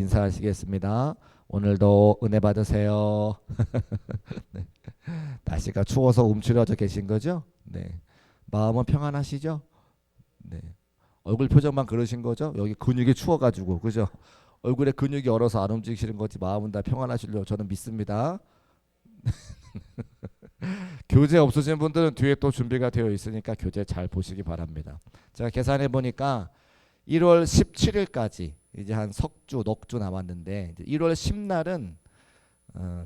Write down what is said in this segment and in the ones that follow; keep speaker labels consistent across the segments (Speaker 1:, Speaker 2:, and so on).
Speaker 1: 인사하시겠습니다. 오늘도 은혜 받으세요. 네. 날씨가 추워서 움츠려져 계신 거죠? 네. 마음은 평안하시죠? 네. 얼굴 표정만 그러신 거죠? 여기 근육이 추워가지고 그죠? 얼굴에 근육이 얼어서 안 움직이시는 거지 마음은 다 평안하시려 저는 믿습니다. 교재 없으신 분들은 뒤에 또 준비가 되어 있으니까 교재 잘 보시기 바랍니다. 제가 계산해 보니까 1월 17일까지 이제 한 석주, 넉주 남았는데 이제 1월 10날은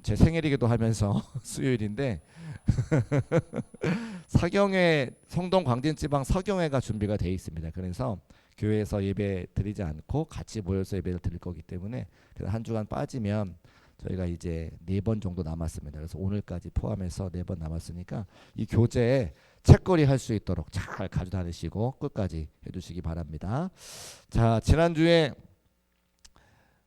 Speaker 1: 제 생일이기도 하면서 수요일인데 사경회 성동 광진지방 서경회가 준비가 되어 있습니다. 그래서 교회에서 예배 드리지 않고 같이 모여서 예배를 드릴 거기 때문에 한 주간 빠지면 저희가 이제 4번 정도 남았습니다. 그래서 오늘까지 포함해서 4번 남았으니까 이 교재에 책거리 할 수 있도록 잘 가져다니시고 끝까지 해주시기 바랍니다. 자, 지난주에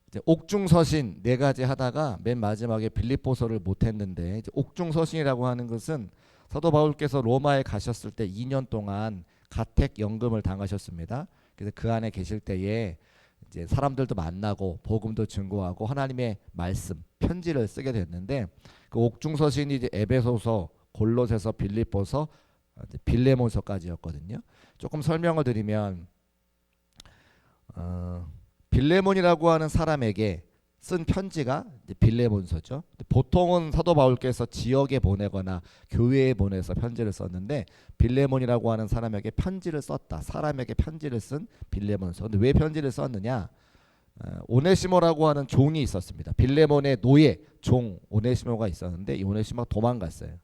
Speaker 1: 이제 옥중서신 4가지 하다가 맨 마지막에 빌립보서를 못했는데 이제 옥중서신이라고 하는 것은 사도 바울께서 로마에 가셨을 때 2년 동안 가택연금을 당하셨습니다. 그래서 그 안에 계실 때에 이제 사람들도 만나고 복음도 증거하고 하나님의 말씀 편지를 쓰게 됐는데 그 옥중서신이 이제 에베소서, 골로새서, 빌립보서, 빌레몬서까지였거든요. 조금 설명을 드리면 빌레몬이라고 하는 사람에게 쓴 편지가 빌레몬서죠. 보통은 사도 바울께서 지역에 보내거나 교회에 보내서 편지를 썼는데 빌레몬이라고 하는 사람에게 편지를 썼다. 사람에게 편지를 쓴 빌레몬서. 근데 왜 편지를 썼느냐? 오네시모라고 하는 종이 있었습니다. 빌레몬의 노예 종 오네시모가 있었는데 이 오네시모가 도망갔어요.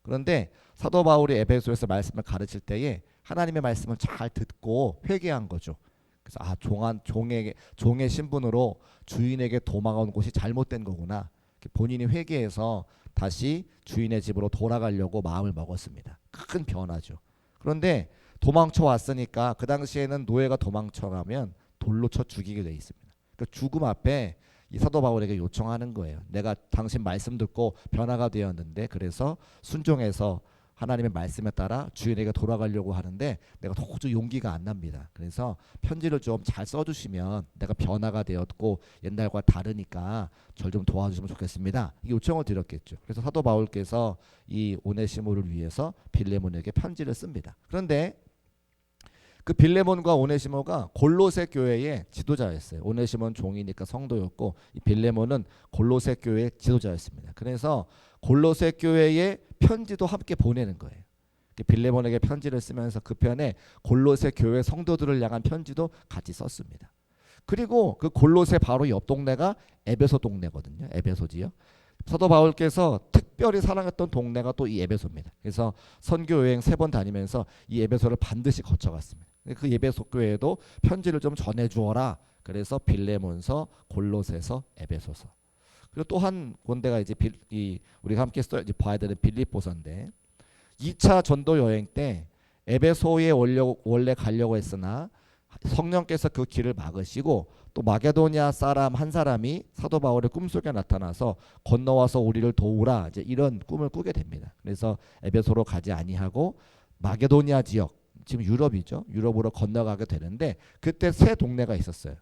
Speaker 1: 그런데 사도 바울이 에베소에서 말씀을 가르칠 때에 하나님의 말씀을 잘 듣고 회개한 거죠. 그래서 종의 신분으로 주인에게 도망온 곳이 잘못된 거구나. 본인이 회개해서 다시 주인의 집으로 돌아가려고 마음을 먹었습니다. 큰 변화죠. 그런데 도망쳐 왔으니까 그 당시에는 노예가 도망쳐가면 돌로 쳐 죽이게 돼 있습니다. 그러니까 죽음 앞에 이 사도 바울에게 요청하는 거예요. 내가 당신 말씀 듣고 변화가 되었는데 그래서 순종해서 하나님의 말씀에 따라 주인에게 돌아가려고 하는데 내가 도저히 용기가 안 납니다. 그래서 편지를 좀 잘 써주시면 내가 변화가 되었고 옛날과 다르니까 절 좀 도와주시면 좋겠습니다. 이 요청을 드렸겠죠. 그래서 사도 바울께서 이 오네시모를 위해서 빌레몬에게 편지를 씁니다. 그런데 그 빌레몬과 오네시모가 골로새 교회의 지도자였어요. 오네시모는 종이니까 성도였고 이 빌레몬은 골로새 교회의 지도자였습니다. 그래서 골로새 교회의 편지도 함께 보내는 거예요. 빌레몬에게 편지를 쓰면서 그 편에 골로새 교회 성도들을 향한 편지도 같이 썼습니다. 그리고 그 골로새 바로 옆 동네가 에베소 동네거든요. 에베소지요. 사도 바울께서 특별히 사랑했던 동네가 또 이 에베소입니다. 그래서 선교 여행 3번 다니면서 이 에베소를 반드시 거쳐갔습니다. 그 에베소 교회에도 편지를 좀 전해주어라. 그래서 빌레몬서, 골로새서, 에베소서. 그리고 또 한 군데가 이제 우리가 함께 봐야 되는 빌립보서인데 2차 전도 여행 때 에베소에 원래 가려고 했으나 성령께서 그 길을 막으시고 또 마게도니아 사람 한 사람이 사도 바울의 꿈속에 나타나서 건너와서 우리를 도우라 이제 이런 꿈을 꾸게 됩니다. 그래서 에베소로 가지 아니하고 마게도니아 지역 지금 유럽이죠. 유럽으로 건너가게 되는데 그때 3 동네가 있었어요.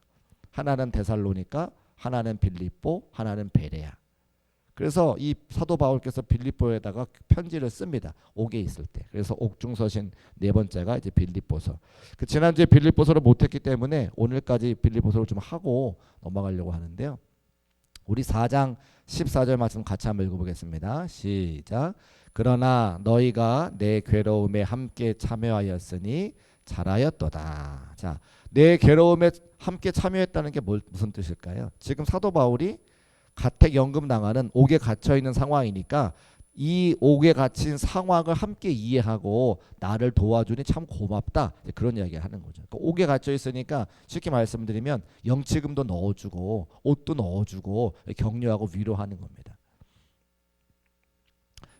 Speaker 1: 하나는 데살로니가, 하나는 빌립보, 하나는 베레아. 그래서 이 사도 바울께서 빌립보에다가 편지를 씁니다. 옥에 있을 때. 그래서 옥중서신 4번째가 이제 빌립보서. 그 지난주에 빌립보서를 못했기 때문에 오늘까지 빌립보서를 좀 하고 넘어가려고 하는데요. 우리 4장 14절 말씀 같이 한번 읽어보겠습니다. 시작. 그러나 너희가 내 괴로움에 함께 참여하였으니 잘하였도다. 자, 내 괴로움에 함께 참여했다는 게 무슨 뜻일까요? 지금 사도 바울이 가택연금 당하는 옥에 갇혀 있는 상황이니까 이 옥에 갇힌 상황을 함께 이해하고 나를 도와주니 참 고맙다. 그런 이야기를 하는 거죠. 그러니까 옥에 갇혀 있으니까 쉽게 말씀드리면 영치금도 넣어주고 옷도 넣어주고 격려하고 위로하는 겁니다.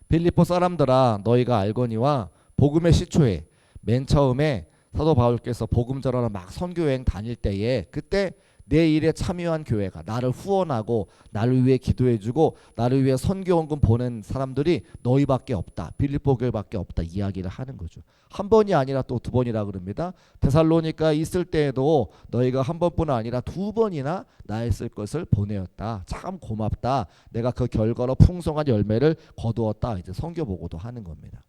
Speaker 1: 빌립보 사람들아 너희가 알거니와 복음의 시초에 맨 처음에 사도 바울께서 복음 전하러 막 선교 여행 다닐 때에 그때 내 일에 참여한 교회가 나를 후원하고 나를 위해 기도해주고 나를 위해 선교원금 보낸 사람들이 너희밖에 없다. 빌립보 교회밖에 없다. 이야기를 하는 거죠. 한 번이 아니라 또 두 번이라 그럽니다. 데살로니가 있을 때에도 너희가 한 번뿐 아니라 두 번이나 나의 쓸 것을 보내었다. 참 고맙다. 내가 그 결과로 풍성한 열매를 거두었다. 이제 선교 보고도 하는 겁니다.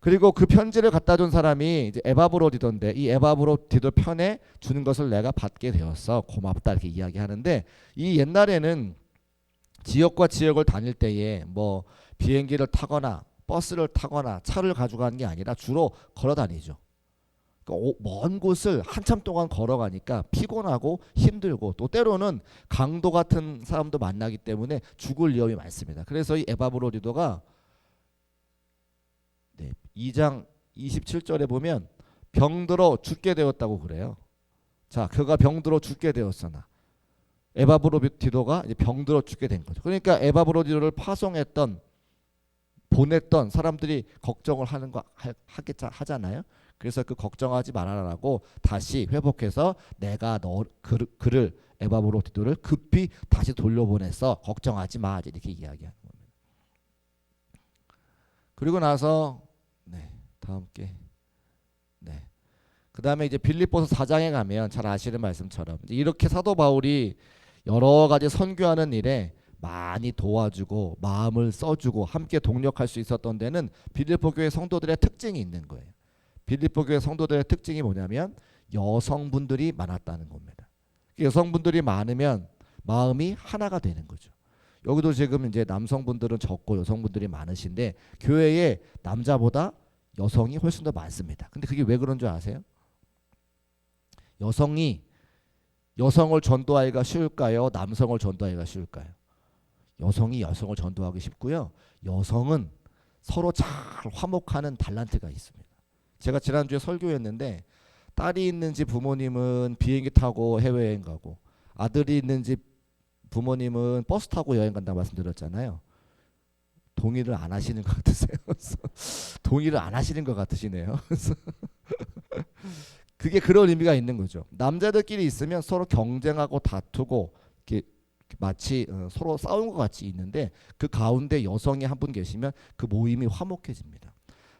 Speaker 1: 그리고 그 편지를 갖다 준 사람이 이제 에바브로디도인데 이 에바브로디도 편에 주는 것을 내가 받게 되었어. 고맙다 이렇게 이야기하는데 이 옛날에는 지역과 지역을 다닐 때에 뭐 비행기를 타거나 버스를 타거나 차를 가져가는 게 아니라 주로 걸어 다니죠. 그러니까 먼 곳을 한참 동안 걸어가니까 피곤하고 힘들고 또 때로는 강도 같은 사람도 만나기 때문에 죽을 위험이 많습니다. 그래서 이 에바브로디도가 2장 27절에 보면 병들어 죽게 되었다고 그래요. 자, 그가 병들어 죽게 되었으나 에바브로디도가 이제 병들어 죽게 된 거죠. 그러니까 에바브로디도를 파송했던 보냈던 사람들이 걱정을 하는 거 하잖아요. 그래서 그 걱정하지 말아라라고 다시 회복해서 내가 그를 에바브로디도를 급히 다시 돌려보내서 걱정하지 마 이렇게 이야기하는 겁니다. 그리고 나서 다음 게 그 다음에 이제 빌립보서 4장에 가면 잘 아시는 말씀처럼 이렇게 사도 바울이 여러 가지 선교하는 일에 많이 도와주고 마음을 써주고 함께 동력할 수 있었던 데는 빌립보 교회 성도들의 특징이 있는 거예요. 빌립보 교회 성도들의 특징이 뭐냐면 여성분들이 많았다는 겁니다. 여성분들이 많으면 마음이 하나가 되는 거죠. 여기도 지금 이제 남성분들은 적고 여성분들이 많으신데 교회에 남자보다 여성이 훨씬 더 많습니다. 근데 그게 왜 그런 줄 아세요? 여성을 전도하기가 쉬울까요? 남성을 전도하기가 쉬울까요? 여성이 여성을 전도하기 쉽고요. 여성은 서로 잘 화목하는 달란트가 있습니다. 제가 지난주에 설교했는데 딸이 있는 집 부모님은 비행기 타고 해외여행 가고 아들이 있는 집 부모님은 버스 타고 여행 간다고 말씀드렸잖아요. 동의를 안 하시는 것 같으세요? 동의를 안 하시는 것 같으시네요. 그게 그런 의미가 있는 거죠. 남자들끼리 있으면 서로 경쟁하고 다투고 이렇게 마치 서로 싸운 것 같이 있는데 그 가운데 여성이 한 분 계시면 그 모임이 화목해집니다.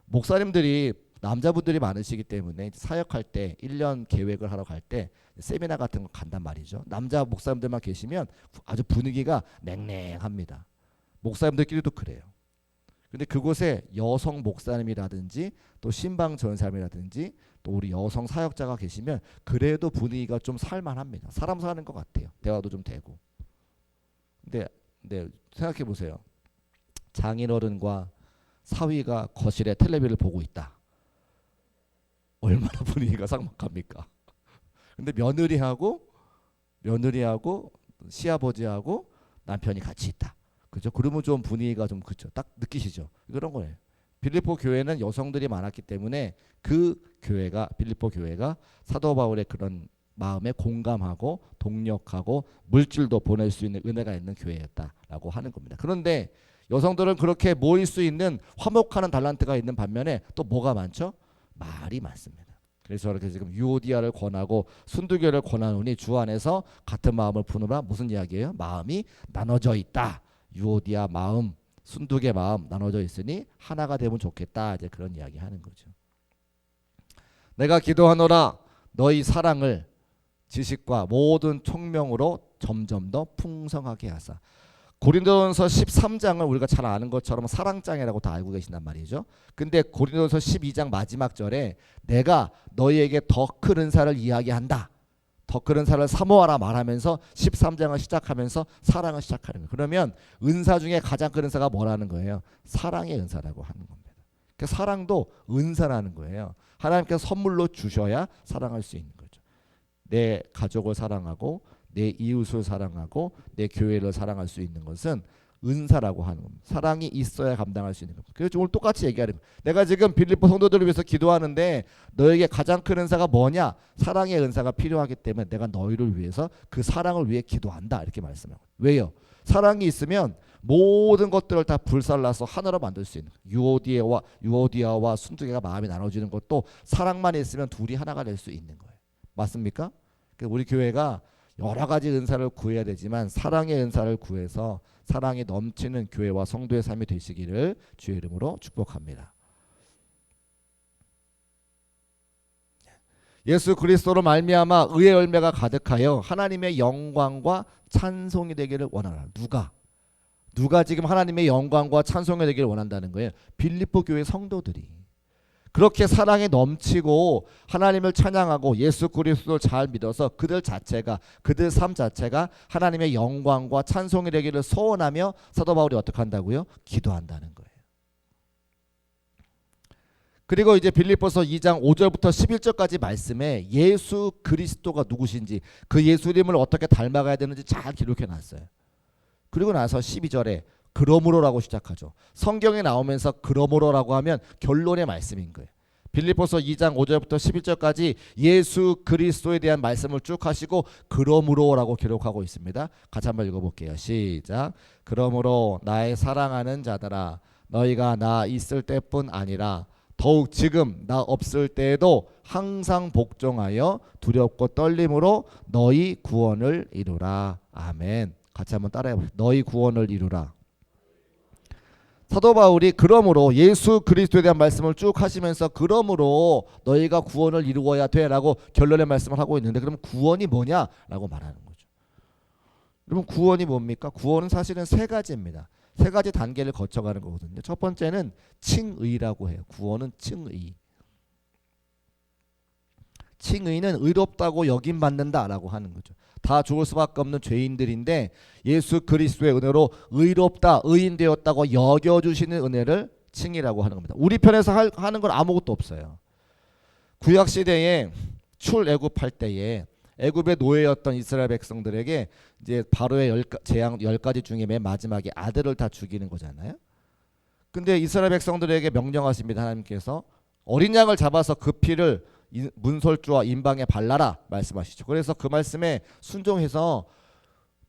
Speaker 1: 목사님들이 남자분들이 많으시기 때문에 사역할 때 1년 계획을 하러 갈 때 세미나 같은 거 간단 말이죠. 남자 목사님들만 계시면 아주 분위기가 냉랭합니다. 목사님들끼리도 그래요. 근데 그곳에 여성 목사님이라든지 또 신방 전사님이라든지 또 우리 여성 사역자가 계시면 그래도 분위기가 좀 살만합니다. 사람 사는 것 같아요. 대화도 좀 되고. 근데 생각해 보세요. 장인어른과 사위가 거실에 텔레비를 보고 있다. 얼마나 분위기가 삭막합니까? 근데 며느리하고 시아버지하고 남편이 같이 있다. 그죠? 그러면 좀 분위기가 좀 그죠? 딱 느끼시죠? 그런 거예요. 빌립보 교회는 여성들이 많았기 때문에 그 교회가 빌립보 교회가 사도 바울의 그런 마음에 공감하고 동력하고 물질도 보낼 수 있는 은혜가 있는 교회였다라고 하는 겁니다. 그런데 여성들은 그렇게 모일 수 있는 화목하는 달란트가 있는 반면에 또 뭐가 많죠? 말이 많습니다. 그래서 이렇게 지금 유오디아를 권하고 순두교를 권하노니 주 안에서 같은 마음을 품으라. 무슨 이야기예요? 마음이 나눠져 있다. 유오디아 마음, 순두계 마음 나눠져 있으니 하나가 되면 좋겠다. 이제 그런 이야기 하는 거죠. 내가 기도하노라 너희 사랑을 지식과 모든 총명으로 점점 더 풍성하게 하사. 고린도전서 13장을 우리가 잘 아는 것처럼 사랑장이라고 다 알고 계신단 말이죠. 근데 고린도전서 12장 마지막 절에 내가 너희에게 더 큰 은사를 이야기한다. 더 큰 은사를 사모하라 말하면서 13장을 시작하면서 사랑을 시작하는 거예요. 그러면 은사 중에 가장 큰 은사가 뭐라는 거예요? 사랑의 은사라고 하는 겁니다. 그 사랑도 은사라는 거예요. 하나님께서 선물로 주셔야 사랑할 수 있는 거죠. 내 가족을 사랑하고 내 이웃을 사랑하고 내 교회를 사랑할 수 있는 것은 은사라고 하는 겁니다. 사랑이 있어야 감당할 수 있는 겁니다. 그래서 오늘 똑같이 얘기하는 거예요. 내가 지금 빌립보 성도들을 위해서 기도하는데 너에게 가장 큰 은사가 뭐냐? 사랑의 은사가 필요하기 때문에 내가 너희를 위해서 그 사랑을 위해 기도한다. 이렇게 말씀하고. 왜요? 사랑이 있으면 모든 것들을 다 불살라서 하나로 만들 수 있는 거예요. 유오디아와 순두개가 마음이 나눠지는 것도 사랑만 있으면 둘이 하나가 될 수 있는 거예요. 맞습니까? 우리 교회가 여러 가지 은사를 구해야 되지만 사랑의 은사를 구해서 사랑이 넘치는 교회와 성도의 삶이 되시기를 주의 이름으로 축복합니다. 예수 그리스도로 말미암아 의의 열매가 가득하여 하나님의 영광과 찬송이 되기를 원하라. 누가 지금 하나님의 영광과 찬송이 되기를 원한다는 거예요? 빌립보 교회 성도들이 그렇게 사랑에 넘치고 하나님을 찬양하고 예수 그리스도를 잘 믿어서 그들 삶 자체가 하나님의 영광과 찬송이 되기를 소원하며 사도 바울이 어떻게 한다고요? 기도한다는 거예요. 그리고 이제 빌립보서 2장 5절부터 11절까지 말씀에 예수 그리스도가 누구신지 그 예수님을 어떻게 닮아가야 되는지 잘 기록해 놨어요. 그리고 나서 12절에 그러므로라고 시작하죠. 성경에 나오면서 그러므로라고 하면 결론의 말씀인 거예요. 빌립보서 2장 5절부터 11절까지 예수 그리스도에 대한 말씀을 쭉 하시고 그러므로라고 기록하고 있습니다. 같이 한번 읽어볼게요. 시작. 그러므로 나의 사랑하는 자들아 너희가 나 있을 때뿐 아니라 더욱 지금 나 없을 때에도 항상 복종하여 두렵고 떨림으로 너희 구원을 이루라. 아멘. 같이 한번 따라해보세요. 너희 구원을 이루라. 사도 바울이 그러므로 예수 그리스도에 대한 말씀을 쭉 하시면서 그러므로 너희가 구원을 이루어야 돼라고 결론의 말씀을 하고 있는데 그럼 구원이 뭐냐라고 말하는 거죠. 여러분 구원이 뭡니까? 구원은 사실은 세 가지입니다. 세 가지 단계를 거쳐가는 거거든요. 첫 번째는 칭의라고 해요. 구원은 칭의. 칭의는 의롭다고 여김받는다라고 하는 거죠. 다 죽을 수밖에 없는 죄인들인데 예수 그리스도의 은혜로 의롭다, 의인 되었다고 여겨주시는 은혜를 칭의라고 하는 겁니다. 우리 편에서 하는 건 아무것도 없어요. 구약시대에 출애굽할 때에 애굽의 노예였던 이스라엘 백성들에게 이제 바로의 재앙 10가지 중에 맨 마지막에 아들을 다 죽이는 거잖아요. 근데 이스라엘 백성들에게 명령하십니다. 하나님께서 어린 양을 잡아서 그 피를 문설주와 인방에 발라라 말씀하시죠. 그래서 그 말씀에 순종해서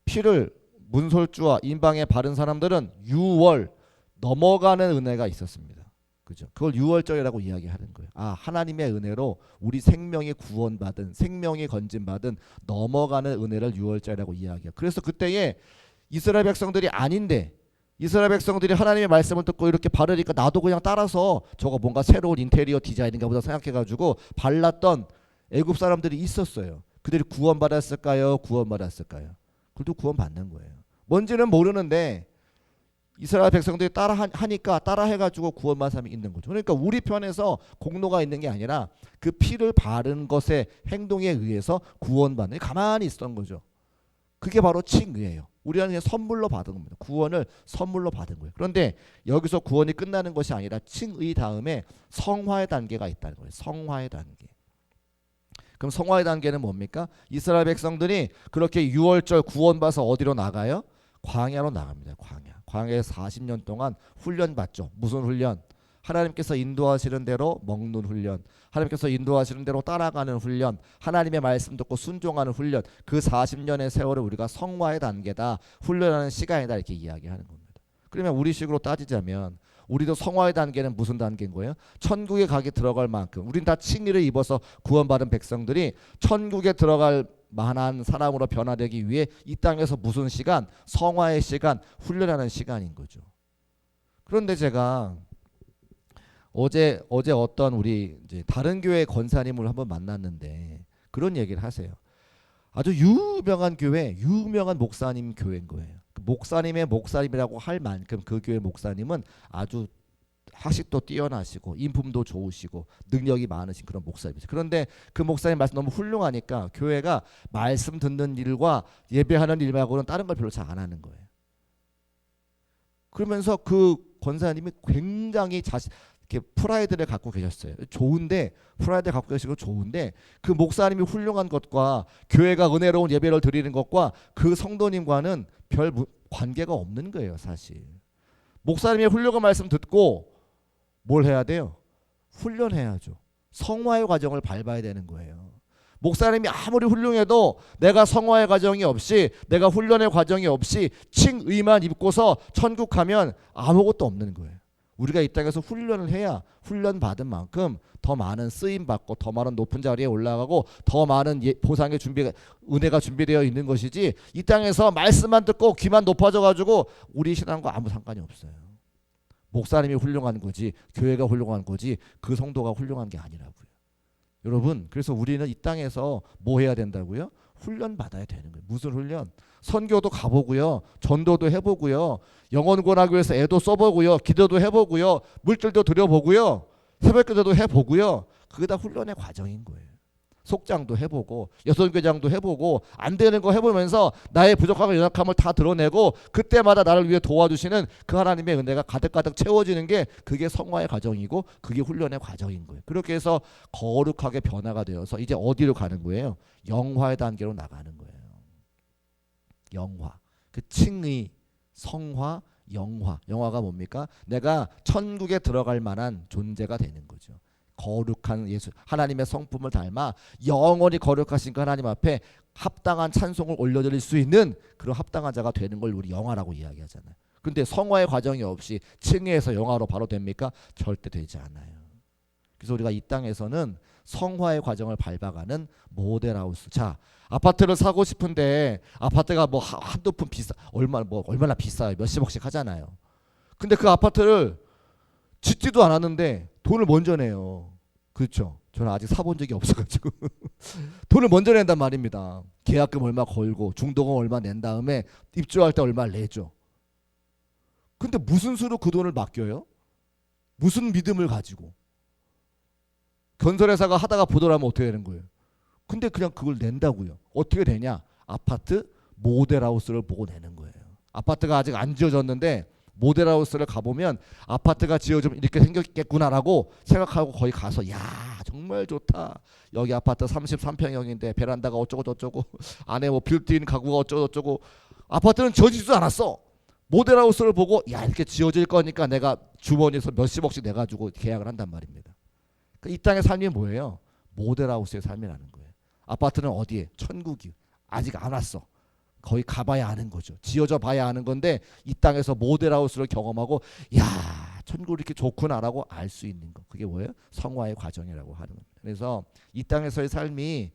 Speaker 1: 피를 문설주와 인방에 바른 사람들은 6월 넘어가는 은혜가 있었습니다. 그죠? 그걸 6월절이라고 이야기하는 거예요. 아, 하나님의 은혜로 우리 생명이 구원받은, 생명이 건진받은 넘어가는 은혜를 6월절이라고 이야기해요. 그래서 그때에 이스라엘 백성들이 아닌데 이스라엘 백성들이 하나님의 말씀을 듣고 이렇게 바르니까 나도 그냥 따라서 저거 뭔가 새로운 인테리어 디자인인가 보다 생각해가지고 발랐던 애굽 사람들이 있었어요. 그들이 구원받았을까요? 구원받았을까요? 그래도 구원받는 거예요. 뭔지는 모르는데 이스라엘 백성들이 따라하니까 따라해가지고 구원받은 사람이 있는 거죠. 그러니까 우리 편에서 공로가 있는 게 아니라 그 피를 바른 것의 행동에 의해서 구원받는 가만히 있었던 거죠. 그게 바로 칭의예요. 우리는 그냥 선물로 받은 겁니다. 구원을 선물로 받은 거예요. 그런데 여기서 구원이 끝나는 것이 아니라 칭의 다음에 성화의 단계가 있다는 거예요. 성화의 단계. 그럼 성화의 단계는 뭡니까? 이스라엘 백성들이 그렇게 6월절 구원받아서 어디로 나가요? 광야로 나갑니다. 광야에서 40년 동안 훈련 받죠. 무슨 훈련? 하나님께서 인도하시는 대로 먹는 훈련, 하나님께서 인도하시는 대로 따라가는 훈련, 하나님의 말씀 듣고 순종하는 훈련. 그 40년의 세월을 우리가 성화의 단계다, 훈련하는 시간이다 이렇게 이야기하는 겁니다. 그러면 우리식으로 따지자면 우리도 성화의 단계는 무슨 단계인 거예요? 천국에 가게 들어갈 만큼 우린 다 칭의를 입어서 구원받은 백성들이 천국에 들어갈 만한 사람으로 변화되기 위해 이 땅에서 무슨 시간? 성화의 시간, 훈련하는 시간인 거죠. 그런데 제가 어제 어떤 우리 이제 다른 교회 권사님을 한번 만났는데 그런 얘기를 하세요. 아주 유명한 교회, 유명한 목사님 교회인 거예요. 그 목사님의 목사님이라고 할 만큼 그 교회 목사님은 아주 학식도 뛰어나시고 인품도 좋으시고 능력이 많으신 그런 목사님이죠. 그런데 그 목사님 말씀 너무 훌륭하니까 교회가 말씀 듣는 일과 예배하는 일 말고는 다른 걸 별로 잘 안 하는 거예요. 그러면서 그 권사님이 굉장히 이렇게 프라이드를 갖고 계셨어요. 좋은데 프라이드를 갖고 계시고 좋은데 그 목사님이 훌륭한 것과 교회가 은혜로운 예배를 드리는 것과 그 성도님과는 별 관계가 없는 거예요, 사실. 목사님의 훌륭한 말씀 듣고 뭘 해야 돼요? 훈련해야죠. 성화의 과정을 밟아야 되는 거예요. 목사님이 아무리 훌륭해도 내가 성화의 과정이 없이, 내가 훈련의 과정이 없이 칭의만 입고서 천국 가면 아무것도 없는 거예요. 우리가 이 땅에서 훈련을 해야 훈련 받은 만큼 더 많은 쓰임 받고 더 많은 높은 자리에 올라가고 더 많은 보상의 은혜가 준비되어 있는 것이지, 이 땅에서 말씀만 듣고 귀만 높아져 가지고 우리 신앙과 아무 상관이 없어요. 목사님이 훌륭한 거지, 교회가 훌륭한 거지, 그 성도가 훌륭한 게 아니라고요. 여러분, 그래서 우리는 이 땅에서 뭐 해야 된다고요? 훈련 받아야 되는 거예요. 무슨 훈련? 선교도 가보고요, 전도도 해보고요, 영혼권하교회에서 애도 써보고요, 기도도 해보고요, 물질도 드려보고요, 새벽기도도 해보고요. 그게 다 훈련의 과정인 거예요. 속장도 해보고 여성교장도 해보고 안 되는 거 해보면서 나의 부족함과 연약함을 다 드러내고 그때마다 나를 위해 도와주시는 그 하나님의 은혜가 가득가득 채워지는 게, 그게 성화의 과정이고 그게 훈련의 과정인 거예요. 그렇게 해서 거룩하게 변화가 되어서 이제 어디로 가는 거예요? 영화의 단계로 나가는 거예요. 영화, 그 칭의, 성화, 영화. 영화가 뭡니까? 내가 천국에 들어갈 만한 존재가 되는 거죠. 거룩한 예수, 하나님의 성품을 닮아 영원히 거룩하신 그 하나님 앞에 합당한 찬송을 올려드릴 수 있는 그런 합당한 자가 되는 걸 우리 영화라고 이야기하잖아요. 근데 성화의 과정이 없이 칭의에서 영화로 바로 됩니까? 절대 되지 않아요. 그래서 우리가 이 땅에서는 성화의 과정을 밟아가는 모델하우스. 자, 아파트를 사고 싶은데 아파트가 뭐 한두 푼 얼마나 비싸요. 몇십억씩 하잖아요. 근데 그 아파트를 짓지도 않았는데 돈을 먼저 내요. 그렇죠? 저는 아직 사본 적이 없어가지고 돈을 먼저 낸단 말입니다. 계약금 얼마 걸고 중도금 얼마 낸 다음에 입주할 때 얼마 내죠. 근데 무슨 수로 그 돈을 맡겨요? 무슨 믿음을 가지고? 건설회사가 하다가 보더라면 어떻게 되는 거예요? 근데 그냥 그걸 낸다고요. 어떻게 되냐? 아파트 모델하우스를 보고 내는 거예요. 아파트가 아직 안 지어졌는데 모델하우스를 가보면 아파트가 지어지면 이렇게 생겼겠구나라고 생각하고 거기 가서, 야 정말 좋다, 여기 아파트 33평형인데 베란다가 어쩌고 저쩌고 안에 뭐 빌트인 가구가 어쩌고 저쩌고. 아파트는 지어지지도 않았어. 모델하우스를 보고, 야 이렇게 지어질 거니까 내가 주머니에서 몇십억씩 내가지고 계약을 한단 말입니다. 이 땅의 삶이 뭐예요? 모델하우스의 삶이라는 거예요. 아파트는 어디에? 천국이 아직 안 왔어. 거의 가봐야 아는 거죠. 지어져 봐야 아는 건데 이 땅에서 모델하우스를 경험하고, 야 천국이 이렇게 좋구나라고 알 수 있는 거, 그게 뭐예요? 성화의 과정이라고 하는 겁니다. 그래서 이 땅에서의 삶이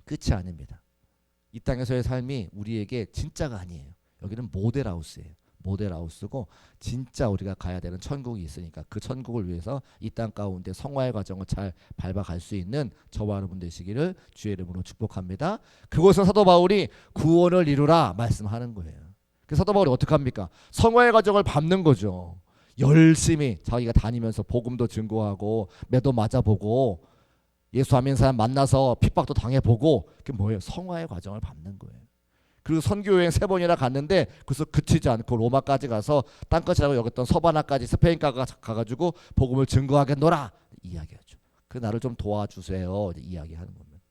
Speaker 1: 끝이 아닙니다. 이 땅에서의 삶이 우리에게 진짜가 아니에요. 여기는 모델하우스예요. 모델하우스고 진짜 우리가 가야 되는 천국이 있으니까 그 천국을 위해서 이 땅 가운데 성화의 과정을 잘 밟아갈 수 있는 저와 여러분 되시기를 주의 이름으로 축복합니다. 그곳은 사도 바울이 구원을 이루라 말씀하는 거예요. 그래서 사도 바울이 어떻게 합니까? 성화의 과정을 밟는 거죠. 열심히 자기가 다니면서 복음도 증거하고 매도 맞아보고 예수 안 믿는 사람 만나서 핍박도 당해보고, 그게 뭐예요? 성화의 과정을 밟는 거예요. 그리고 선교여행 3번이나 갔는데 그래서 그치지 않고 로마까지 가서 땅끝이라고 여겼던 서바나까지 스페인까지 가가지고 복음을 증거하겠노라 이야기하죠. 그 나를 좀 도와주세요 이야기하는 겁니다.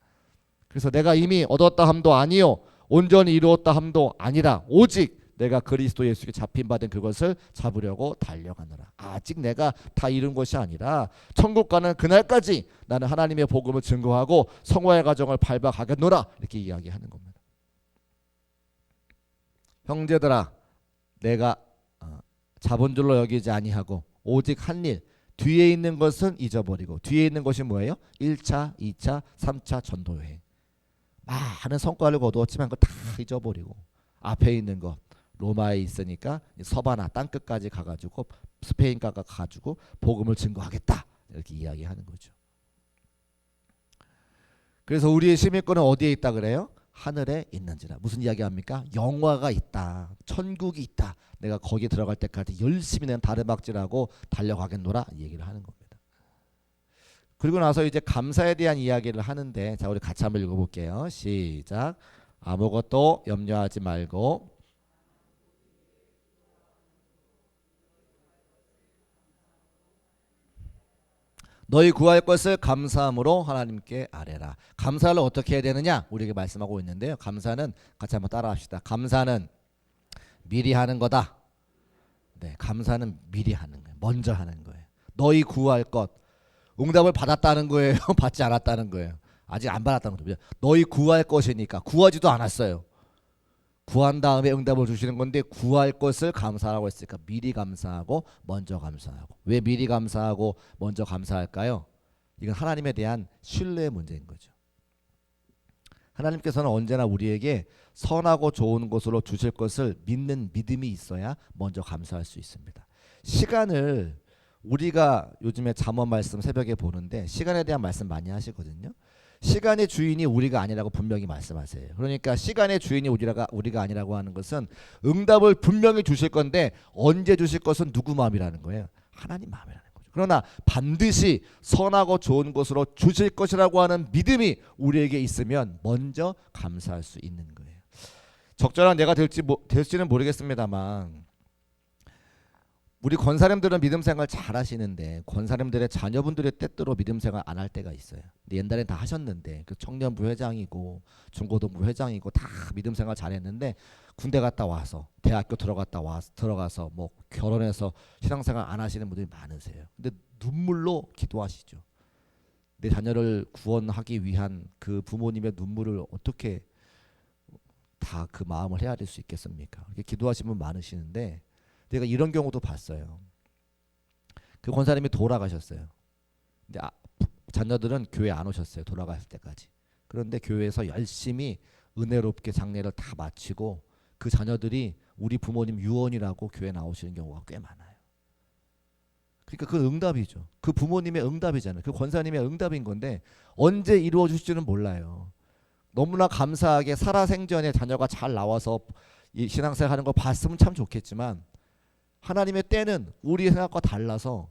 Speaker 1: 그래서 내가 이미 얻었다 함도 아니요 온전히 이루었다 함도 아니라 오직 내가 그리스도 예수께 잡힌 바된 그것을 잡으려고 달려가노라. 아직 내가 다 이룬 것이 아니라 천국 가는 그날까지 나는 하나님의 복음을 증거하고 성화의 과정을 밟아가겠노라, 이렇게 이야기하는 겁니다. 형제들아, 내가 잡은 줄로 여기지 아니하고 오직 한 일, 뒤에 있는 것은 잊어버리고. 뒤에 있는 것이 뭐예요? 1차, 2차, 3차 전도여행. 많은 성과를 거두었지만 그거 다 잊어버리고 앞에 있는 것, 로마에 있으니까 서바나 땅끝까지 가가지고 스페인까지 가가지고 복음을 증거하겠다, 이렇게 이야기하는 거죠. 그래서 우리의 시민권은 어디에 있다 그래요? 하늘에 있는지라. 무슨 이야기합니까? 영화가 있다, 천국이 있다, 내가 거기 들어갈 때까지 열심히 낸 다르막질하고 달려가겠노라, 이 얘기를 하는 겁니다. 그리고 나서 이제 감사에 대한 이야기를 하는데, 자 우리 같이 한번 읽어볼게요. 시작. 아무것도 염려하지 말고 너희 구할 것을 감사함으로 하나님께 아뢰라. 감사를 어떻게 해야 되느냐 우리에게 말씀하고 있는데요. 감사는 같이 한번 따라합시다. 감사는 미리 하는 거다. 네, 감사는 미리 하는 거예요. 먼저 하는 거예요. 너희 구할 것, 응답을 받았다는 거예요? 받지 않았다는 거예요? 아직 안 받았다는 거죠. 너희 구할 것이니까. 구하지도 않았어요. 구한 다음에 응답을 주시는 건데 구할 것을 감사하라고 했으니까 미리 감사하고 먼저 감사하고. 왜 미리 감사하고 먼저 감사할까요? 이건 하나님에 대한 신뢰의 문제인 거죠. 하나님께서는 언제나 우리에게 선하고 좋은 것으로 주실 것을 믿는 믿음이 있어야 먼저 감사할 수 있습니다. 시간을 우리가 요즘에 잠언 말씀 새벽에 보는데 시간에 대한 말씀 많이 하시거든요. 시간의 주인이 우리가 아니라고 분명히 말씀하세요. 그러니까 시간의 주인이 우리가 아니라고 하는 것은 응답을 분명히 주실 건데 언제 주실 것은 누구 마음이라는 거예요? 하나님 마음이라는 거죠. 그러나 반드시 선하고 좋은 것으로 주실 것이라고 하는 믿음이 우리에게 있으면 먼저 감사할 수 있는 거예요. 적절한 내가 될지는 모르겠습니다만 우리 권사님들은 믿음 생활 잘 하시는데 권사님들의 자녀분들의 때때로 믿음 생활 안 할 때가 있어요. 근데 옛날엔 다 하셨는데 그 청년부 회장이고 중고등부 회장이고 다 믿음 생활 잘했는데 군대 갔다 와서 대학교 들어가서 뭐 결혼해서 신앙생활 안 하시는 분들이 많으세요. 근데 눈물로 기도하시죠. 내 자녀를 구원하기 위한 그 부모님의 눈물을 어떻게 다 그 마음을 헤아릴 수 있겠습니까? 이렇게 기도하시는 분 많으시는데 내가 이런 경우도 봤어요. 그 권사님이 돌아가셨어요. 근데 자녀들은 교회 안 오셨어요. 돌아갔을 때까지. 그런데 교회에서 열심히 은혜롭게 장례를 다 마치고 그 자녀들이 우리 부모님 유언이라고 교회 나오시는 경우가 꽤 많아요. 그러니까 그 응답이죠. 그 부모님의 응답이잖아요. 그 권사님의 응답인 건데 언제 이루어질지는 몰라요. 너무나 감사하게 살아생전에 자녀가 잘 나와서 이 신앙생활 하는 거 봤으면 참 좋겠지만 하나님의 때는 우리 생각과 달라서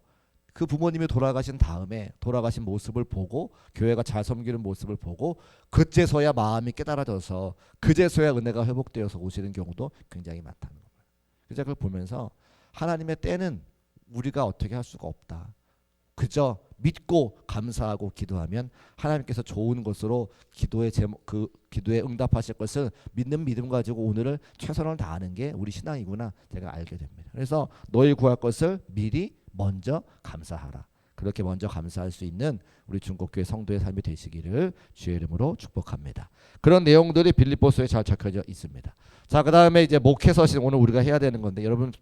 Speaker 1: 그 부모님이 돌아가신 다음에 돌아가신 모습을 보고 교회가 잘 섬기는 모습을 보고 그제서야 마음이 깨달아져서 그제서야 은혜가 회복되어서 오시는 경우도 굉장히 많다는 거예요. 그래서 그걸 보면서 하나님의 때는 우리가 어떻게 할 수가 없다. 그저 믿고 감사하고 기도하면 하나님께서 좋은 것으로 기도에 응답하실 것을 믿는 믿음 가지고 오늘을 최선을 다하는 게 우리 신앙이구나 제가 알게 됩니다. 그래서 너희 구할 것을 미리 먼저 감사하라. 그렇게 먼저 감사할 수 있는 우리 중국교회 성도의 삶이 되시기를 주의 이름으로 축복합니다. 그런 내용들이 빌립보서에 잘 적혀져 있습니다. 자, 그다음에 이제 목회서신 오늘 우리가 해야 되는 건데 여러분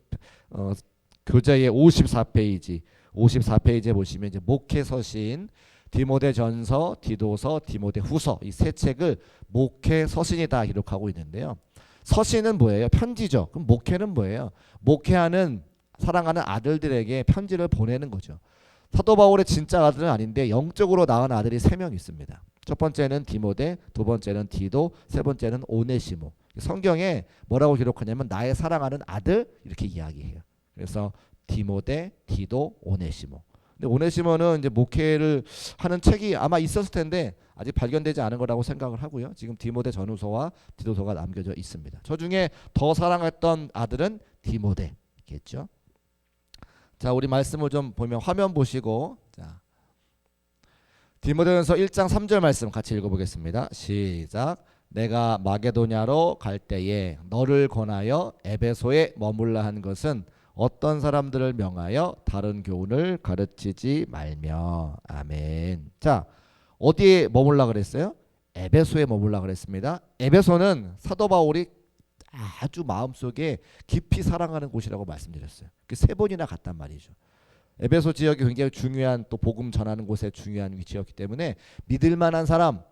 Speaker 1: 교재의 54페이지에 보시면 이제 목회서신 디모데전서, 디도서, 디모데후서 이 세 책을 목회서신이다 기록하고 있는데요. 서신은 뭐예요? 편지죠. 그럼 목회는 뭐예요? 목회하는 사랑하는 아들들에게 편지를 보내는 거죠. 사도 바울의 진짜 아들은 아닌데 영적으로 낳은 아들이 3명 있습니다. 첫 번째는 디모데, 두 번째는 디도, 세 번째는 오네시모. 성경에 뭐라고 기록하냐면 나의 사랑하는 아들 이렇게 이야기해요. 그래서 디모데, 디도, 오네시모. 근데 오네시모는 이제 목회를 하는 책이 아마 있었을 텐데 아직 발견되지 않은 거라고 생각을 하고요. 지금 디모데 전후서와 디도서가 남겨져 있습니다. 저 중에 더 사랑했던 아들은 디모데겠죠. 자, 우리 말씀을 좀 보면 화면 보시고 자, 디모데전서 1장 3절 말씀 같이 읽어보겠습니다. 시작. 내가 마게도냐로 갈 때에 너를 권하여 에베소에 머물라 한 것은 어떤 사람들을 명하여 다른 교훈을 가르치지 말며. 아멘. 자, 어디에 머물라 그랬어요? 에베소에 머물라 그랬습니다. 에베소는 사도 바울이 아주 마음속에 깊이 사랑하는 곳이라고 말씀드렸어요. 그 3번이나 갔단 말이죠. 에베소 지역이 굉장히 중요한 또 복음 전하는 곳에 중요한 위치였기 때문에 믿을 만한 사람,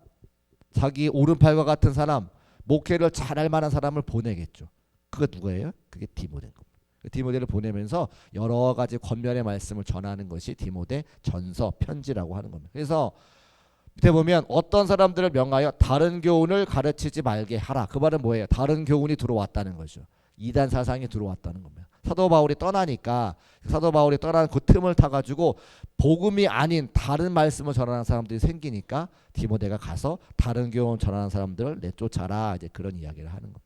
Speaker 1: 자기 오른팔과 같은 사람, 목회를 잘할 만한 사람을 보내겠죠. 그게 누구예요? 그게 디모데인 겁니다. 디모데를 보내면서 여러 가지 권면의 말씀을 전하는 것이 디모데 전서 편지라고 하는 겁니다. 그래서 밑에 보면 어떤 사람들을 명하여 다른 교훈을 가르치지 말게 하라. 그 말은 뭐예요? 다른 교훈이 들어왔다는 거죠. 이단 사상이 들어왔다는 겁니다. 사도 바울이 떠나니까 사도 바울이 떠난 그 틈을 타가지고 복음이 아닌 다른 말씀을 전하는 사람들이 생기니까 디모데가 가서 다른 교훈을 전하는 사람들을 내쫓아라. 이제 그런 이야기를 하는 겁니다.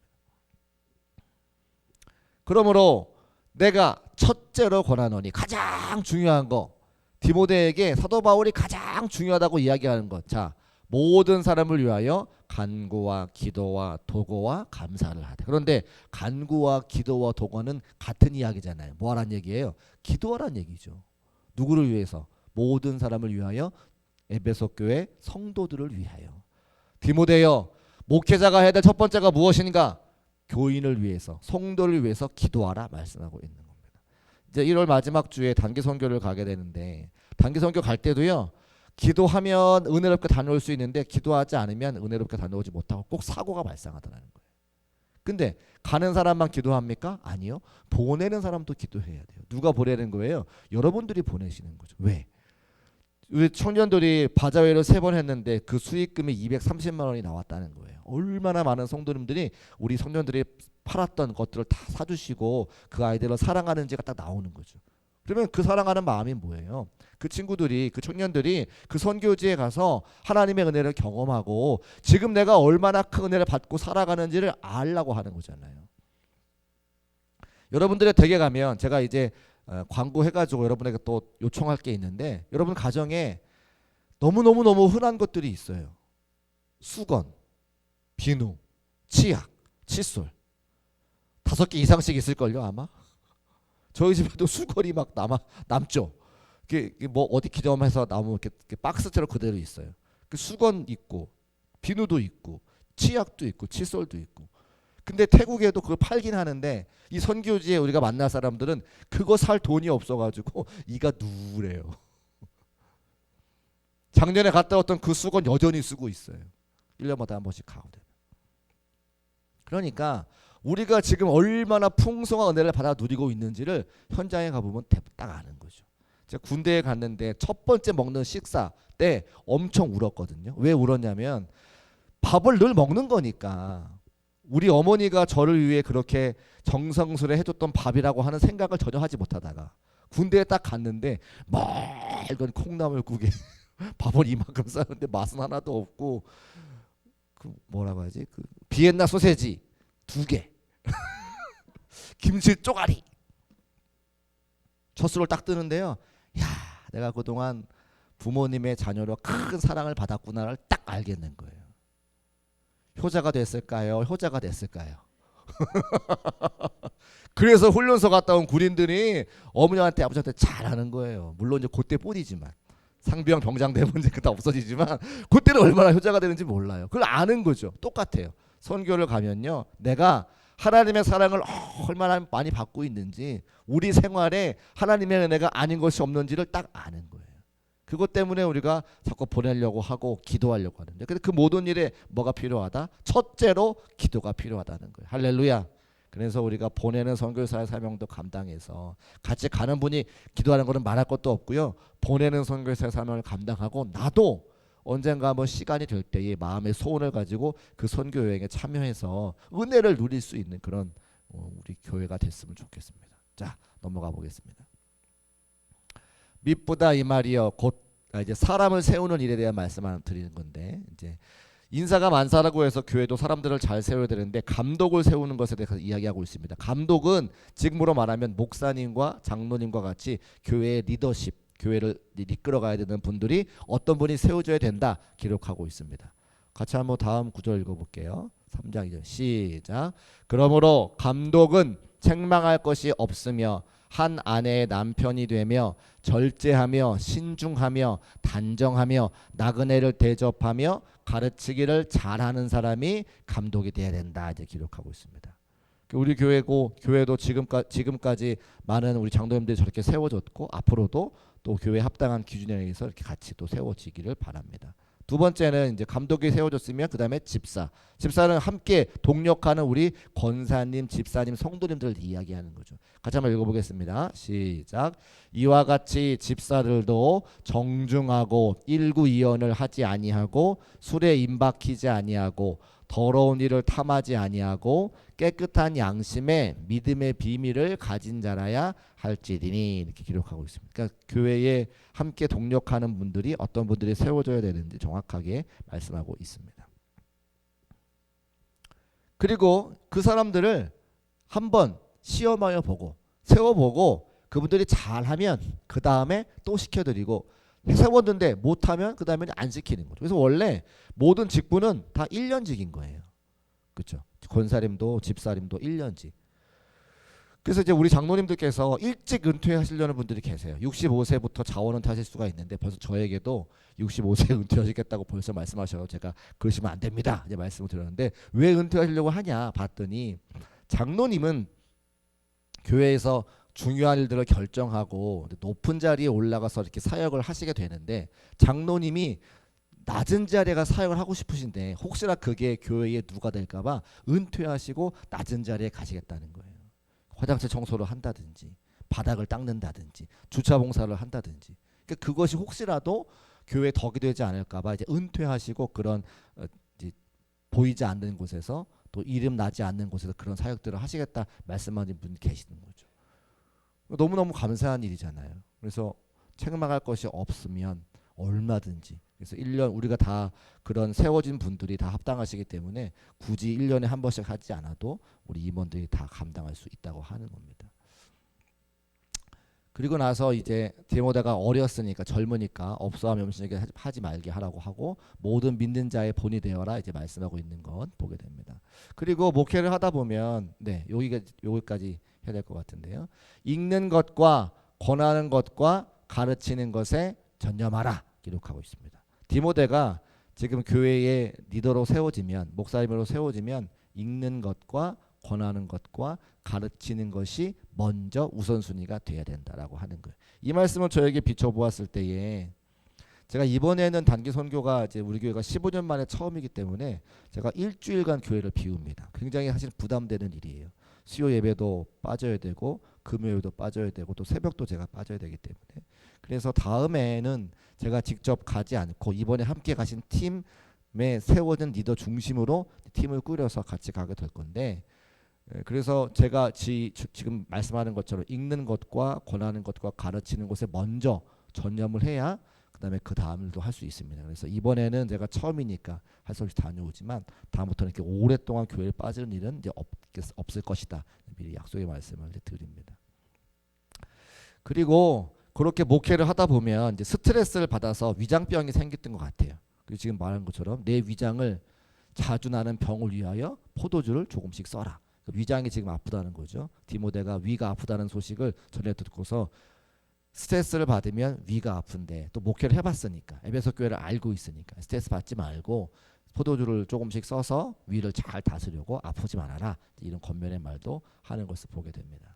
Speaker 1: 그러므로 내가 첫째로 권하노니 가장 중요한 거 디모데에게 사도 바울이 가장 중요하다고 이야기하는 것. 자, 모든 사람을 위하여 간구와 기도와 도고와 감사를 하되. 그런데 간구와 기도와 도고는 같은 이야기잖아요. 뭐하란 얘기예요? 기도하란 얘기죠. 누구를 위해서? 모든 사람을 위하여 에베소 교회 성도들을 위하여. 디모데여, 목회자가 해야 될 첫 번째가 무엇인가? 교인을 위해서, 성도를 위해서 기도하라 말씀하고 있는 겁니다. 이제 1월 마지막 주에 단기 선교를 가게 되는데, 단기 선교 갈 때도요, 기도하면 은혜롭게 다녀올 수 있는데 기도하지 않으면 은혜롭게 다녀오지 못하고 꼭 사고가 발생하더라는 거예요. 근데 가는 사람만 기도합니까? 아니요. 보내는 사람도 기도해야 돼요. 누가 보내는 거예요? 여러분들이 보내시는 거죠. 왜? 우리 청년들이 바자회를 3번 했는데 그 수익금이 230만 원이 나왔다는 거예요. 얼마나 많은 성도님들이 우리 청년들이 팔았던 것들을 다 사주시고 그 아이들을 사랑하는지가 딱 나오는 거죠. 그러면 그 사랑하는 마음이 뭐예요? 그 친구들이, 그 청년들이 그 선교지에 가서 하나님의 은혜를 경험하고 지금 내가 얼마나 큰 은혜를 받고 살아가는지를 알라고 하는 거잖아요. 여러분들의 댁에 가면 제가 이제 광고해가지고 여러분에게 또 요청할 게 있는데, 여러분 가정에 너무너무 흔한 것들이 있어요. 수건, 비누, 치약, 칫솔 5개 이상씩 있을걸요 아마. 저희 집에도 수건이 막 남죠. 이게 뭐 어디 기점해서 나무 이렇게 박스처럼 그대로 있어요. 그 수건 있고 비누도 있고 치약도 있고 칫솔도 있고. 근데 태국에도 그걸 팔긴 하는데 이 선교지에 우리가 만날 사람들은 그거 살 돈이 없어가지고 이가 누래요. 작년에 갔다 왔던 그 수건 여전히 쓰고 있어요. 1년마다 한 번씩 가고 되면. 그러니까 우리가 지금 얼마나 풍성한 은혜를 받아 누리고 있는지를 현장에 가보면 딱 아는 거죠. 제가 군대에 갔는데 첫 번째 먹는 식사 때 엄청 울었거든요. 왜 울었냐면 밥을 늘 먹는 거니까. 우리 어머니가 저를 위해 그렇게 정성스레 해줬던 밥이라고 하는 생각을 전혀 하지 못하다가 군대에 딱 갔는데 맑은 콩나물국에 밥을 이만큼 싸는데 맛은 하나도 없고, 그 뭐라고 하지? 그 비엔나 소세지 2개 김치 쪼가리 젖술을 딱 뜨는데요. 야, 내가 그동안 부모님의 자녀로 큰 사랑을 받았구나를 딱 알겠는 거예요. 효자가 됐을까요? 효자가 됐을까요? 그래서 훈련소 갔다 온 군인들이 어머니한테 아버지한테 잘하는 거예요. 물론 이제 그때 뿐이지만, 상병 병장 되면 이제 그다 없어지지만 그때는 얼마나 효자가 되는지 몰라요. 그걸 아는 거죠. 똑같아요. 선교를 가면요, 내가 하나님의 사랑을 얼마나 많이 받고 있는지, 우리 생활에 하나님의 은혜가 아닌 것이 없는지를 딱 아는 거예요. 그것 때문에 우리가 자꾸 보내려고 하고 기도하려고 하는데, 근데 그 모든 일에 뭐가 필요하다? 첫째로 기도가 필요하다는 거예요. 할렐루야. 그래서 우리가 보내는 선교사의 사명도 감당해서, 같이 가는 분이 기도하는 것은 말할 것도 없고요, 보내는 선교사의 사명을 감당하고 나도 언젠가 한번 시간이 될 때에 마음의 소원을 가지고 그 선교 여행에 참여해서 은혜를 누릴 수 있는 그런 우리 교회가 됐으면 좋겠습니다. 자, 넘어가 보겠습니다. 밑보다 이 말이여 곧 이제 사람을 세우는 일에 대한 말씀을 드리는 건데, 이제 인사가 만사라고 해서 교회도 사람들을 잘 세워야 되는데 감독을 세우는 것에 대해서 이야기하고 있습니다. 감독은 지금으로 말하면 목사님과 장로님과 같이 교회의 리더십, 교회를 이끌어 가야 되는 분들이 어떤 분이 세워져야 된다 기록하고 있습니다. 같이 한번 다음 구절 읽어볼게요. 3장 2절 시작. 그러므로 감독은 책망할 것이 없으며 한 아내의 남편이 되며 절제하며 신중하며 단정하며 나그네를 대접하며 가르치기를 잘하는 사람이 감독이 돼야 된다 이제 기록하고 있습니다. 우리 교회도 지금까지 많은 우리 장로님들이 저렇게 세워졌고 앞으로도 또 교회 합당한 기준에 의해서 이렇게 같이 또 세워지기를 바랍니다. 두 번째는 이제 감독이 세워졌으면 그 다음에 집사는 함께 동력하는 우리 권사님, 집사님, 성도님들을 이야기하는 거죠. 같이 한번 읽어보겠습니다. 시작. 이와 같이 집사들도 정중하고 일구이언을 하지 아니하고 술에 임박히지 아니하고 더러운 일을 탐하지 아니하고 깨끗한 양심에 믿음의 비밀을 가진 자라야 할지니니 이렇게 기록하고 있습니다. 그러니까 교회에 함께 동력하는 분들이 어떤 분들이 세워져야 되는지 정확하게 말씀하고 있습니다. 그리고 그 사람들을 한번 시험하여 보고 세워보고 그분들이 잘하면 그 다음에 또 시켜드리고, 세웠는데 못하면 그 다음에는 안 시키는 거죠. 그래서 원래 모든 직분은 다 1년직인 거예요. 그렇죠? 권사님도 집사님도 1년직. 그래서 이제 우리 장로님들께서 일찍 은퇴하시려는 분들이 계세요. 65세부터 자원 은퇴하실 수가 있는데 벌써 저에게도 65세 은퇴하시겠다고 벌써 말씀하셔서 제가 그러시면 안 됩니다. 이제 말씀을 드렸는데 왜 은퇴하시려고 하냐 봤더니 장로님은 교회에서 중요한 일들을 결정하고 높은 자리에 올라가서 이렇게 사역을 하시게 되는데 장로님이 낮은 자리에 가 사역을 하고 싶으신데 혹시나 그게 교회에 누가 될까봐 은퇴하시고 낮은 자리에 가시겠다는 거예요. 화장실 청소를 한다든지 바닥을 닦는다든지 주차 봉사를 한다든지 그러니까 그것이 혹시라도 교회에 덕이 되지 않을까봐 이제 은퇴하시고 그런 이제 보이지 않는 곳에서 또 이름 나지 않는 곳에서 그런 사역들을 하시겠다 말씀하는 분이 계시는 거죠. 너무너무 감사한 일이잖아요. 그래서 책망할 것이 없으면 얼마든지 그래서 1년 우리가 다 그런 세워진 분들이 다 합당하시기 때문에 굳이 1년에 한 번씩 하지 않아도 우리 임원들이 다 감당할 수 있다고 하는 겁니다. 그리고 나서 이제 디모데가 어렸으니까 젊으니까 업소와 명신에게 하지 말게 하라고 하고 모든 믿는 자의 본이 되어라 이제 말씀하고 있는 건 보게 됩니다. 그리고 목회를 하다 보면 네 여기까지 해야 될 것 같은데요. 읽는 것과 권하는 것과 가르치는 것에 전념하라 기록하고 있습니다. 디모데가 지금 교회의 리더로 세워지면 목사님으로 세워지면 읽는 것과 권하는 것과 가르치는 것이 먼저 우선순위가 돼야 된다라고 하는 거예요. 이 말씀을 저에게 비춰보았을 때에 제가 이번에는 단기 선교가 이제 우리 교회가 15년 만에 처음이기 때문에 제가 일주일간 교회를 비웁니다. 굉장히 사실 부담되는 일이에요. 수요 예배도 빠져야 되고 금요일도 빠져야 되고 또 새벽도 제가 빠져야 되기 때문에 그래서 다음에는 제가 직접 가지 않고 이번에 함께 가신 팀에 세워진 리더 중심으로 팀을 꾸려서 같이 가게 될 건데 그래서 제가 지금 말씀하는 것처럼 읽는 것과 권하는 것과 가르치는 것에 먼저 전념을 해야 그다음에 그 다음도 할 수 있습니다. 그래서 이번에는 제가 처음이니까 할 수 없이 다녀오지만 다음부터는 이렇게 오랫동안 교회에 빠지는 일은 이제 없을 것이다. 미리 약속의 말씀을 드립니다. 그리고 그렇게 목회를 하다 보면 이제 스트레스를 받아서 위장병이 생겼던 것 같아요. 그리고 지금 말한 것처럼 내 위장을 자주 나는 병을 위하여 포도주를 조금씩 써라. 위장이 지금 아프다는 거죠. 디모데가 위가 아프다는 소식을 전해 듣고서 스트레스를 받으면 위가 아픈데 또 목회를 해봤으니까 에베소 교회를 알고 있으니까 스트레스 받지 말고 포도주를 조금씩 써서 위를 잘 다스리고 아프지 말아라 이런 권면의 말도 하는 것을 보게 됩니다.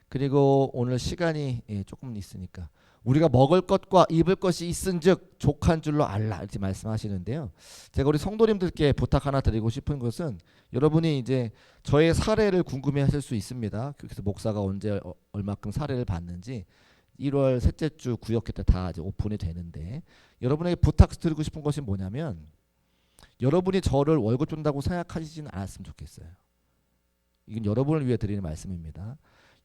Speaker 1: 그리고 오늘 시간이 조금 있으니까 우리가 먹을 것과 입을 것이 있은즉 족한 줄로 알라 이렇게 말씀하시는데요. 제가 우리 성도님들께 부탁 하나 드리고 싶은 것은 여러분이 이제 저의 사례를 궁금해하실 수 있습니다. 그래서 목사가 언제 얼마큼 사례를 받는지 1월 셋째 주 구역회 때 다 이제 오픈이 되는데 여러분에게 부탁드리고 싶은 것이 뭐냐면 여러분이 저를 월급 준다고 생각하시지는 않았으면 좋겠어요. 이건 여러분을 위해 드리는 말씀입니다.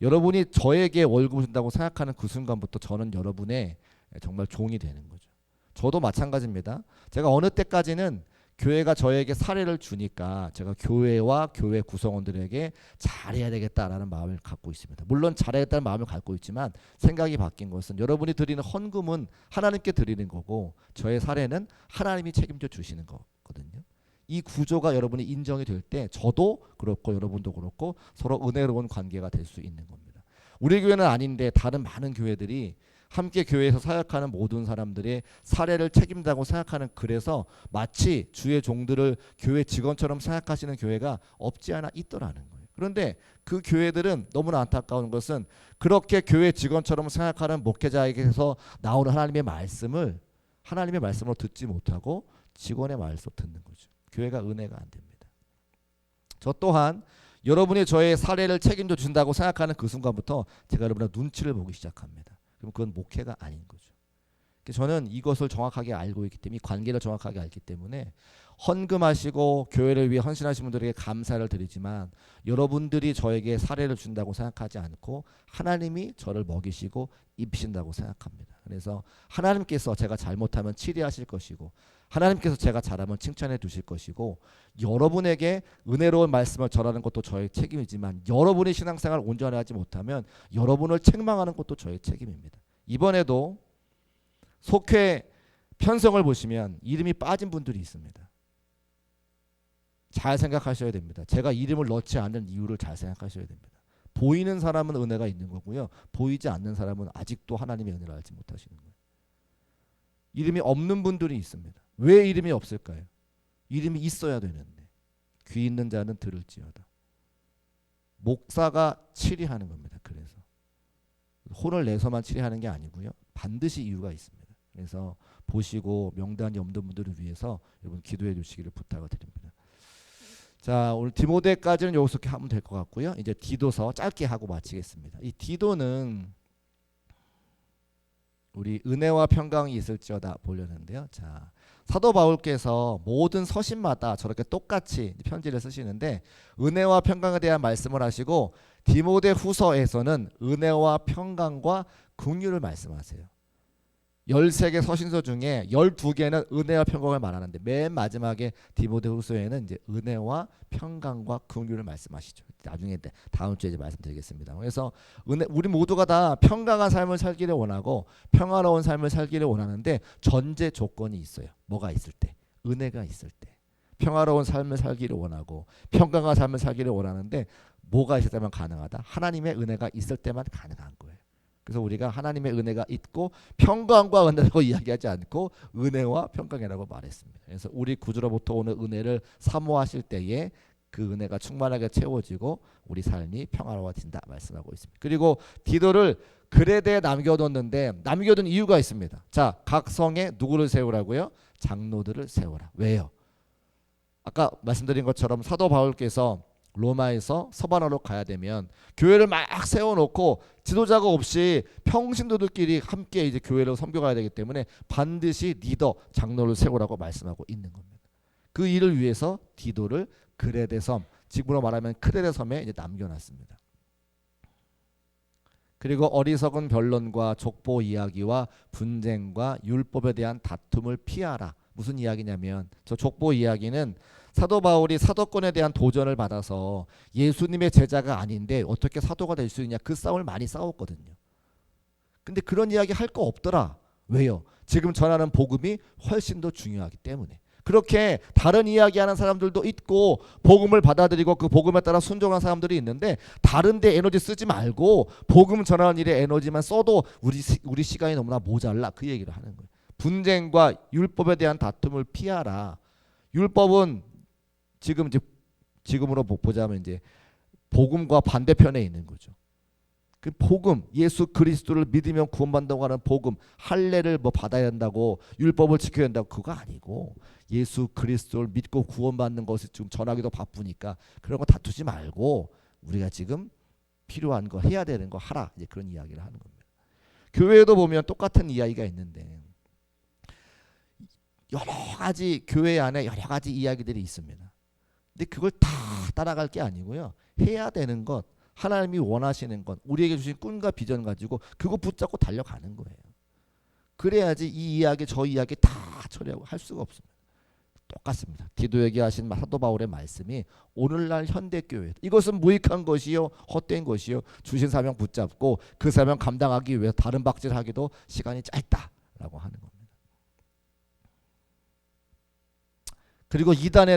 Speaker 1: 여러분이 저에게 월급을 준다고 생각하는 그 순간부터 저는 여러분의 정말 종이 되는 거죠. 저도 마찬가지입니다. 제가 어느 때까지는 교회가 저에게 사례를 주니까 제가 교회와 교회 구성원들에게 잘해야 되겠다라는 마음을 갖고 있습니다. 물론 잘해야겠다는 마음을 갖고 있지만 생각이 바뀐 것은 여러분이 드리는 헌금은 하나님께 드리는 거고 저의 사례는 하나님이 책임져 주시는 거거든요. 이 구조가 여러분이 인정이 될 때 저도 그렇고 여러분도 그렇고 서로 은혜로운 관계가 될 수 있는 겁니다. 우리 교회는 아닌데 다른 많은 교회들이 함께 교회에서 사역하는 모든 사람들의 사례를 책임다고 생각하는 그래서 마치 주의 종들을 교회 직원처럼 생각하시는 교회가 없지 않아 있더라는 거예요. 그런데 그 교회들은 너무나 안타까운 것은 그렇게 교회 직원처럼 생각하는 목회자에게서 나오는 하나님의 말씀으로 듣지 못하고 직원의 말씀으로 듣는 거죠. 교회가 은혜가 안 됩니다. 저 또한 여러분이 저의 사례를 책임져 주신다고 생각하는 그 순간부터 제가 여러분의 눈치를 보기 시작합니다. 그럼 그건 목회가 아닌 거죠. 저는 이것을 정확하게 알고 있기 때문에 이 관계를 정확하게 알기 때문에 헌금하시고 교회를 위해 헌신하신 분들에게 감사를 드리지만 여러분들이 저에게 사례를 준다고 생각하지 않고 하나님이 저를 먹이시고 입히신다고 생각합니다. 그래서 하나님께서 제가 잘못하면 치리하실 것이고 하나님께서 제가 잘하면 칭찬해 주실 것이고 여러분에게 은혜로운 말씀을 전하는 것도 저의 책임이지만 여러분의 신앙생활을 온전히 하지 못하면 여러분을 책망하는 것도 저의 책임입니다. 이번에도 속회 편성을 보시면 이름이 빠진 분들이 있습니다. 잘 생각하셔야 됩니다. 제가 이름을 넣지 않는 이유를 잘 생각하셔야 됩니다. 보이는 사람은 은혜가 있는 거고요. 보이지 않는 사람은 아직도 하나님의 은혜를 알지 못하시는 거예요. 이름이 없는 분들이 있습니다. 왜 이름이 없을까요? 이름이 있어야 되는데. 귀 있는 자는 들을지어다. 목사가 치리하는 겁니다. 그래서 혼을 내서만 치리하는 게 아니고요. 반드시 이유가 있습니다. 그래서 보시고 명단이 없는 분들을 위해서 여러분 기도해 주시기를 부탁을 드립니다. 자, 오늘 디모데까지는 여기서 이렇게 하면 될 것 같고요. 이제 디도서 짧게 하고 마치겠습니다. 이 디도는 우리 은혜와 평강이 있을지어다 보려는데요. 자, 사도 바울께서 모든 서신마다 저렇게 똑같이 편지를 쓰시는데 은혜와 평강에 대한 말씀을 하시고 디모데 후서에서는 은혜와 평강과 긍휼을 말씀하세요. 13개 서신서 중에 12개는 은혜와 평강을 말하는데 맨 마지막에 디모데 후서에는 이제 은혜와 평강과 긍휼을 말씀하시죠. 나중에 다음 주에 이제 말씀드리겠습니다. 그래서 우리 모두가 다 평강한 삶을 살기를 원하고 평화로운 삶을 살기를 원하는데 전제 조건이 있어요. 뭐가 있을 때? 은혜가 있을 때. 평화로운 삶을 살기를 원하고 평강한 삶을 살기를 원하는데 뭐가 있을 때만 가능하다? 하나님의 은혜가 있을 때만 가능한 거예요. 그래서 우리가 하나님의 은혜가 있고 평강과 은혜라고 이야기하지 않고 은혜와 평강이라고 말했습니다. 그래서 우리 구주로부터 오는 은혜를 사모하실 때에 그 은혜가 충만하게 채워지고 우리 삶이 평화로워진다 말씀하고 있습니다. 그리고 디도를 그레데에 남겨뒀는데 남겨둔 이유가 있습니다. 자, 각 성에 누구를 세우라고요? 장로들을 세우라. 왜요? 아까 말씀드린 것처럼 사도 바울께서 로마에서 서바나로 가야 되면 교회를 막 세워놓고 지도자가 없이 평신도들끼리 함께 이제 교회를 섬겨가야 되기 때문에 반드시 리더 장로를 세우라고 말씀하고 있는 겁니다. 그 일을 위해서 디도를 그레데 섬, 지금으로 말하면 크레데 섬에 이제 남겨놨습니다. 그리고 어리석은 변론과 족보 이야기와 분쟁과 율법에 대한 다툼을 피하라. 무슨 이야기냐면 저 족보 이야기는 사도 바울이 사도권에 대한 도전을 받아서 예수님의 제자가 아닌데 어떻게 사도가 될 수 있냐 그 싸움을 많이 싸웠거든요. 근데 그런 이야기 할 거 없더라. 왜요? 지금 전하는 복음이 훨씬 더 중요하기 때문에. 그렇게 다른 이야기하는 사람들도 있고 복음을 받아들이고 그 복음에 따라 순종한 사람들이 있는데 다른 데 에너지 쓰지 말고 복음 전하는 일에 에너지만 써도 우리 시간이 너무나 모자라 그 얘기를 하는 거예요. 분쟁과 율법에 대한 다툼을 피하라. 율법은 지금으로 보자면 이제 복음과 반대편에 있는 거죠. 그 복음, 예수 그리스도를 믿으면 구원받는다고 하는 복음, 할례를 뭐 받아야 한다고 율법을 지켜야 한다고 그거 아니고 예수 그리스도를 믿고 구원받는 것을 지금 전하기도 바쁘니까 그런 거 다투지 말고 우리가 지금 필요한 거 해야 되는 거 하라. 이제 그런 이야기를 하는 겁니다. 교회에도 보면 똑같은 이야기가 있는데 여러 가지 교회 안에 여러 가지 이야기들이 있습니다. 근데 그걸 다 따라갈 게 아니고요. 해야 되는 것, 하나님이 원하시는 것, 우리에게 주신 꿈과 비전 가지고 그거 붙잡고 달려가는 거예요. 그래야지 이 이야기 저 이야기 다 처리하고 할 수가 없습니다. 똑같습니다. 디도에게 하신 사도 바울의 말씀이 오늘날 현대교회 이것은 무익한 것이요 헛된 것이요 주신 사명 붙잡고 그 사명 감당하기 위해 다른 박질하기도 시간이 짧다라고 하는 겁니다. 그리고 이단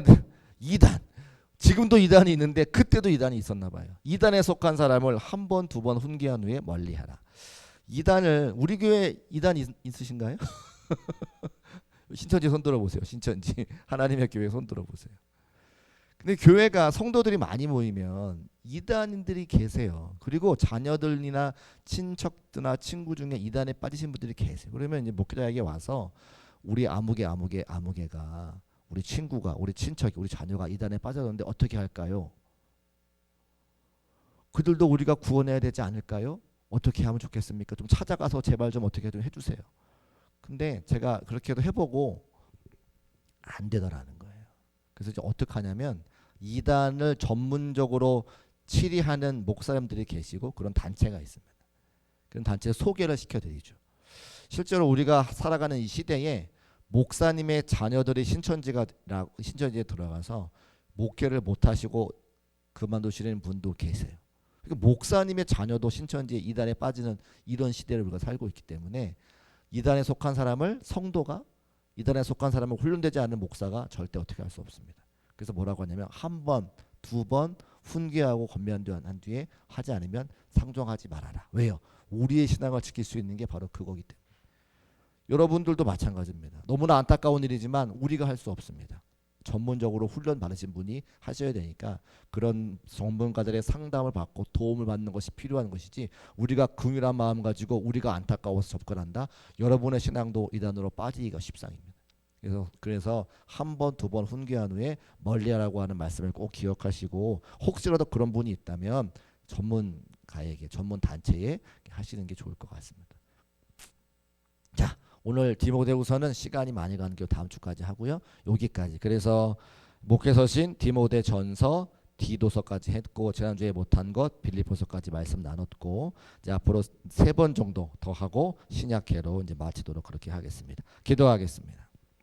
Speaker 1: 지금도 이단이 있는데 그때도 이단이 있었나 봐요. 이단에 속한 사람을 한 번, 두 번 훈계한 후에 멀리하라. 이단을 우리 교회 이단 있으신가요? 신천지 손 들어보세요. 신천지 하나님의 교회 손 들어보세요. 근데 교회가 성도들이 많이 모이면 이단인들이 계세요. 그리고 자녀들이나 친척들이나 친구 중에 이단에 빠지신 분들이 계세요. 그러면 이제 목회자에게 와서 우리 아무개가 우리 친구가 우리 친척이 우리 자녀가 이단에 빠졌는데 어떻게 할까요? 그들도 우리가 구원해야 되지 않을까요? 어떻게 하면 좋겠습니까? 좀 찾아가서 제발 좀 어떻게 좀 해주세요. 근데 제가 그렇게도 해보고 안 되더라는 거예요. 그래서 이제 어떻게 하냐면 이단을 전문적으로 치리하는 목사님들이 계시고 그런 단체가 있습니다. 그런 단체 소개를 시켜드리죠. 실제로 우리가 살아가는 이 시대에 목사님의 자녀들이 신천지에 들어가서 목회를 못하시고 그만두시는 분도 계세요. 그러니까 목사님의 자녀도 신천지에 이단에 빠지는 이런 시대를 우리가 살고 있기 때문에 이단에 속한 사람을 성도가 이단에 속한 사람을 훈련되지 않은 목사가 절대 어떻게 할 수 없습니다. 그래서 뭐라고 하냐면 한 번, 두 번 훈계하고 권면한 뒤에 하지 않으면 상종하지 말아라. 왜요? 우리의 신앙을 지킬 수 있는 게 바로 그거기 때문에. 여러분들도 마찬가지입니다. 너무나 안타까운 일이지만 우리가 할 수 없습니다. 전문적으로 훈련 받으신 분이 하셔야 되니까 그런 전문가들의 상담을 받고 도움을 받는 것이 필요한 것이지, 우리가 긍휼한 마음 가지고 우리가 안타까워서 접근한다, 여러분의 신앙도 이단으로 빠지기가 십상입니다. 그래서 한 번, 두 번 훈계한 후에 멀리하라고 하는 말씀을 꼭 기억하시고, 혹시라도 그런 분이 있다면 전문가에게, 전문 단체에 하시는 게 좋을 것 같습니다. 자, 오늘 디모데후서는 시간이 많이 가는 게 다음 주까지 하고요. 여기까지. 그래서 목회서신 디모데전서, 디도서까지 했고, 지난주에 못한 것 빌립보서까지 말씀 나눴고, 이제 앞으로 3번 정도 더 하고 신약계로 이제 마치도록 그렇게 하겠습니다. 기도하겠습니다.